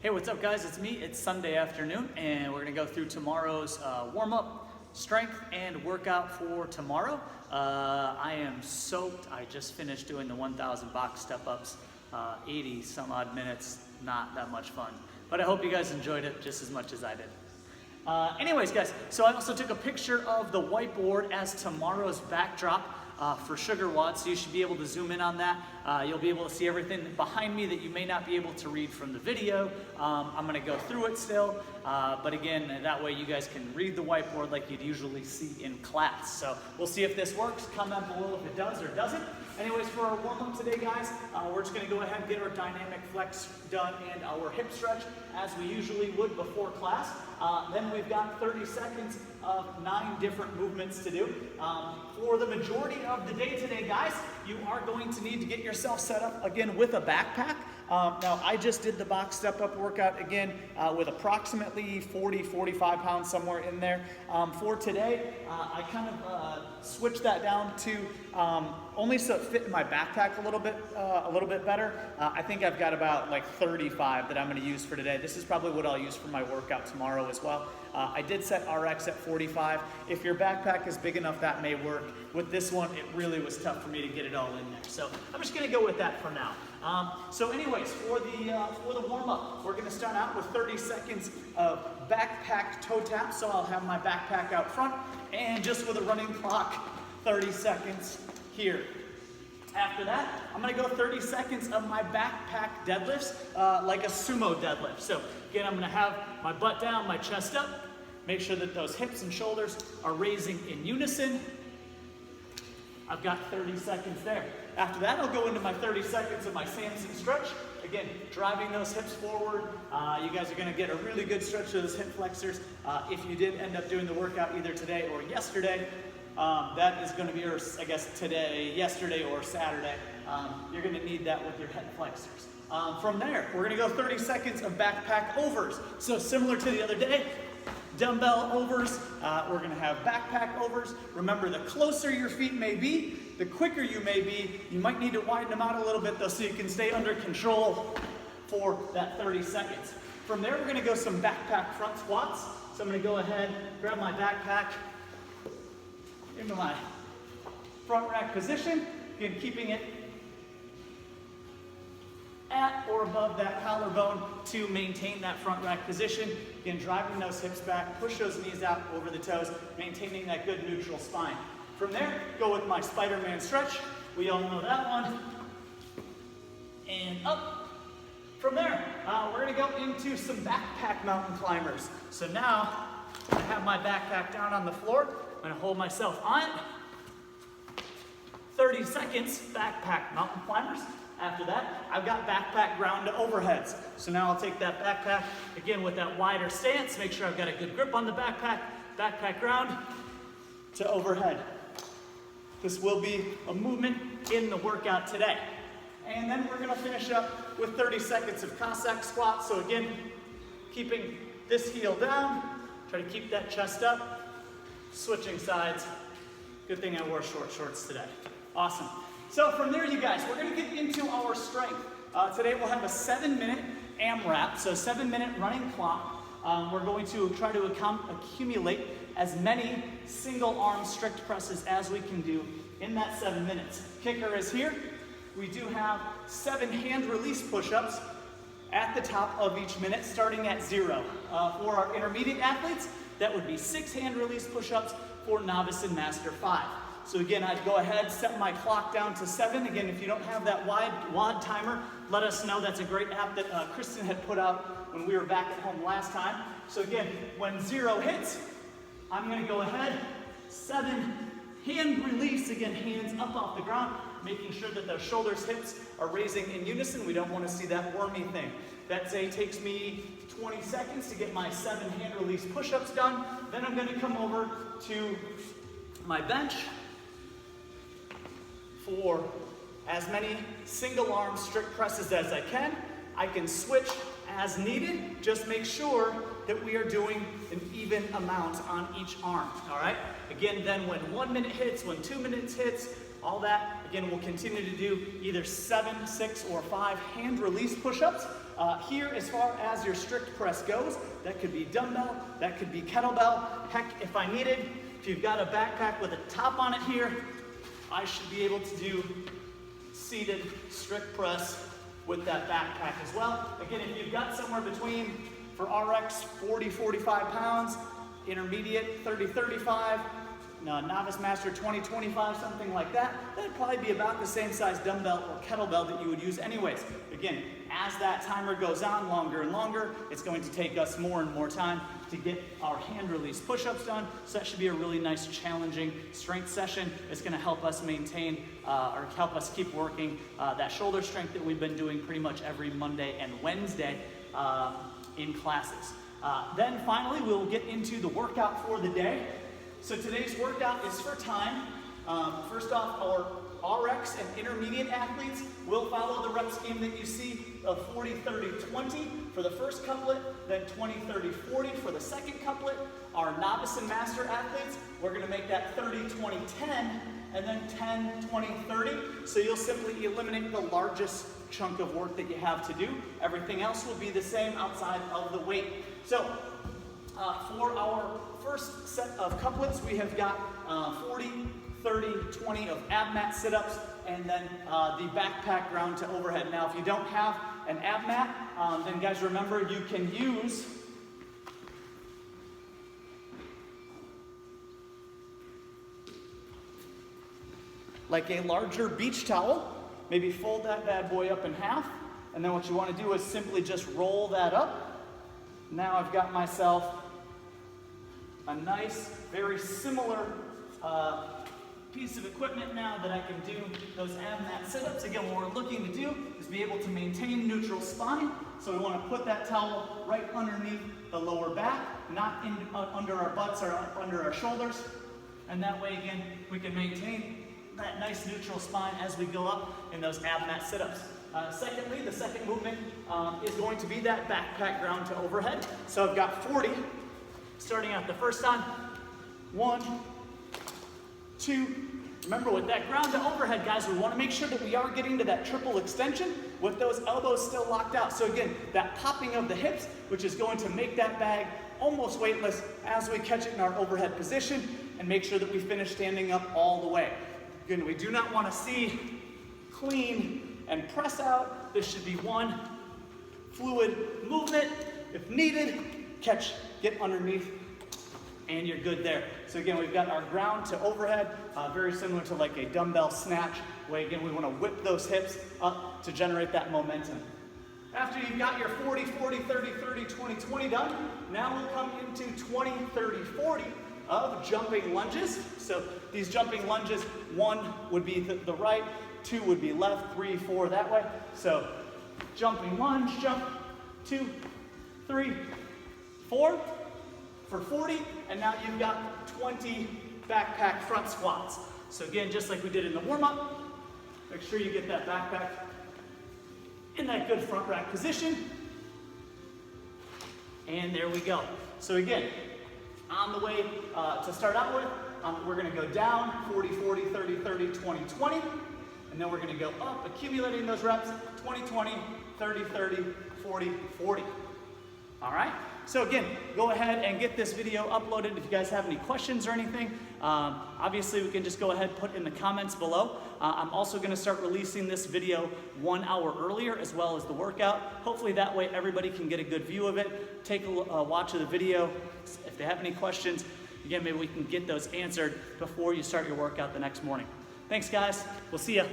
Hey, what's up guys? It's me. It's Sunday afternoon and we're gonna go through tomorrow's warm-up, strength, and workout for tomorrow. I am soaked. I just finished doing the 1,000 box step-ups, 80 some odd minutes, not that much fun. But I hope you guys enjoyed it just as much as I did. Anyways guys, so I also took a picture of the whiteboard as tomorrow's backdrop for Sugar WOD, so you should be able to zoom in on that. You'll be able to see everything behind me that you may not be able to read from the video. I'm gonna go through it still, but again, that way you guys can read the whiteboard like you'd usually see in class. So we'll see if this works. Comment below if it does or doesn't. Anyways, for our warm-up today, guys, we're just gonna go ahead and get our dynamic flex done and our hip stretch as we usually would before class. Then we've got 30 seconds of 9 different movements to do. For the majority of the day today, guys, you are going to need to get yourself set up again with a backpack. Now, I just did the box step-up workout again with approximately 45 pounds, somewhere in there. For today, I kind of switched that down to only so it fit in my backpack a little bit better. I think I've got about like 35 that I'm going to use for today. This is probably what I'll use for my workout tomorrow as well. I did set RX at 45. If your backpack is big enough, that may work. With this one, it really was tough for me to get it all in there. So I'm just going to go with that for now. So anyways, for the warm-up, we're going to start out with 30 seconds of backpack toe tap. So I'll have my backpack out front, and just with a running clock, 30 seconds here. After that, I'm going to go 30 seconds of my backpack deadlifts, like a sumo deadlift. So again, I'm going to have my butt down, my chest up. Make sure that those hips and shoulders are raising in unison. I've got 30 seconds there. After that, I'll go into my 30 seconds of my Samson stretch. Again, driving those hips forward. You guys are going to get a really good stretch of those hip flexors. If you did end up doing the workout either today or yesterday, that is going to be yours, I guess, today, yesterday, or Saturday. You're going to need that with your hip flexors. From there, we're going to go 30 seconds of backpack overs. So similar to the other day, dumbbell overs, we're going to have backpack overs. Remember, the closer your feet may be, the quicker you may be. You might need to widen them out a little bit though, so you can stay under control for that 30 seconds. From there, we're going to go some backpack front squats. So I'm going to go ahead, grab my backpack into my front rack position, again keeping it at or above that collarbone to maintain that front rack position. Again, driving those hips back, push those knees out over the toes, maintaining that good neutral spine. From there, go with my Spider-Man stretch. We all know that one. And up. From there, we're gonna go into some backpack mountain climbers. So now, I have my backpack down on the floor. I'm gonna hold myself on it. 30 seconds, backpack mountain climbers. After that, I've got backpack ground to overheads. So now I'll take that backpack, again with that wider stance, make sure I've got a good grip on the backpack, backpack ground to overhead. This will be a movement in the workout today. And then we're gonna finish up with 30 seconds of Cossack squats. So again, keeping this heel down, try to keep that chest up, switching sides. Good thing I wore short shorts today. Awesome. So from there, you guys, we're gonna get into our strength. Today we'll have a 7-minute AMRAP, so 7-minute running clock. We're going to try to accumulate as many single arm strict presses as we can do in that 7 minutes. Kicker is here. We do have 7 hand release push-ups at the top of each minute, starting at 0. For our intermediate athletes, that would be 6 hand release push-ups. For novice and master, 5. So again, I'd go ahead, set my clock down to 7. Again, if you don't have that WOD timer, let us know. That's a great app that Kristen had put out when we were back at home last time. So again, when 0 hits, I'm gonna go ahead, 7, hand release, again, hands up off the ground, making sure that those shoulders, hips are raising in unison. We don't wanna see that wormy thing. That takes me 20 seconds to get my 7 hand release push-ups done. Then I'm gonna come over to my bench for as many single arm strict presses as I can. I can switch as needed. Just make sure that we are doing an even amount on each arm, all right? Again, then when 1 minute hits, when 2 minutes hits, All that, again, we'll continue to do either 7, 6, or 5 hand release push-ups. Here, as far as your strict press goes, that could be dumbbell, that could be kettlebell. Heck, if I needed, if you've got a backpack with a top on it here, I should be able to do seated strict press with that backpack as well. Again, if you've got somewhere between, for RX, 40, 45 pounds, intermediate, 30, 35, novice master 20, 25, something like that, that'd probably be about the same size dumbbell or kettlebell that you would use anyways. Again, as that timer goes on longer and longer, it's going to take us more and more time to get our hand release push-ups done. So that should be a really nice challenging strength session. It's gonna help us maintain or help us keep working that shoulder strength that we've been doing pretty much every Monday and Wednesday in classes. Then finally, we'll get into the workout for the day. So today's workout is for time. First off, our RX and intermediate athletes will follow the rep scheme that you see of 40, 30, 20 for the first couplet, then 20, 30, 40 for the second couplet. Our novice and master athletes, we're gonna make that 30, 20, 10, and then 10, 20, 30. So you'll simply eliminate the largest chunk of work that you have to do. Everything else will be the same outside of the weight. So for our first set of couplets, we have got 40, 30, 20 of ab mat sit-ups, and then the backpack ground to overhead. Now, if you don't have an ab mat, then guys, remember you can use like a larger beach towel. Maybe fold that bad boy up in half, and then what you want to do is simply just roll that up. Now I've got myself a nice, very similar piece of equipment now that I can do those ab mat sit-ups. Again, what we're looking to do is be able to maintain neutral spine. So we want to put that towel right underneath the lower back, not under our butts or under our shoulders. And that way, again, we can maintain that nice neutral spine as we go up in those ab mat sit-ups. Secondly, the second movement is going to be that backpack ground to overhead. So I've got 40, starting out the first time. 1, 2. Remember, with that ground to overhead, guys, we want to make sure that we are getting to that triple extension with those elbows still locked out. So again, that popping of the hips, which is going to make that bag almost weightless as we catch it in our overhead position, and make sure that we finish standing up all the way. Again, we do not want to see clean and press out. This should be one fluid movement. If needed, catch, get underneath, and you're good there. So again, we've got our ground to overhead, very similar to like a dumbbell snatch, where again, we want to whip those hips up to generate that momentum. After you've got your 40, 40, 30, 30, 20, 20 done, now we'll come into 20, 30, 40 of jumping lunges. So these jumping lunges, 1 would be the right, 2 would be left, 3, 4 that way. So jumping lunge, jump, 2, 3, 4 for 40, and now you've got 20 backpack front squats. So again, just like we did in the warm-up, make sure you get that backpack in that good front rack position. And there we go. So again, on the way to start out with, we're gonna go down 40, 40, 30, 30, 20, 20, and then we're gonna go up, accumulating those reps, 20, 20, 30, 30, 40, 40. All right? So again, go ahead and get this video uploaded if you guys have any questions or anything. Obviously, we can just go ahead and put in the comments below. I'm also gonna start releasing this video 1 hour earlier, as well as the workout. Hopefully that way everybody can get a good view of it, take a watch of the video. If they have any questions, again, maybe we can get those answered before you start your workout the next morning. Thanks, guys. We'll see ya.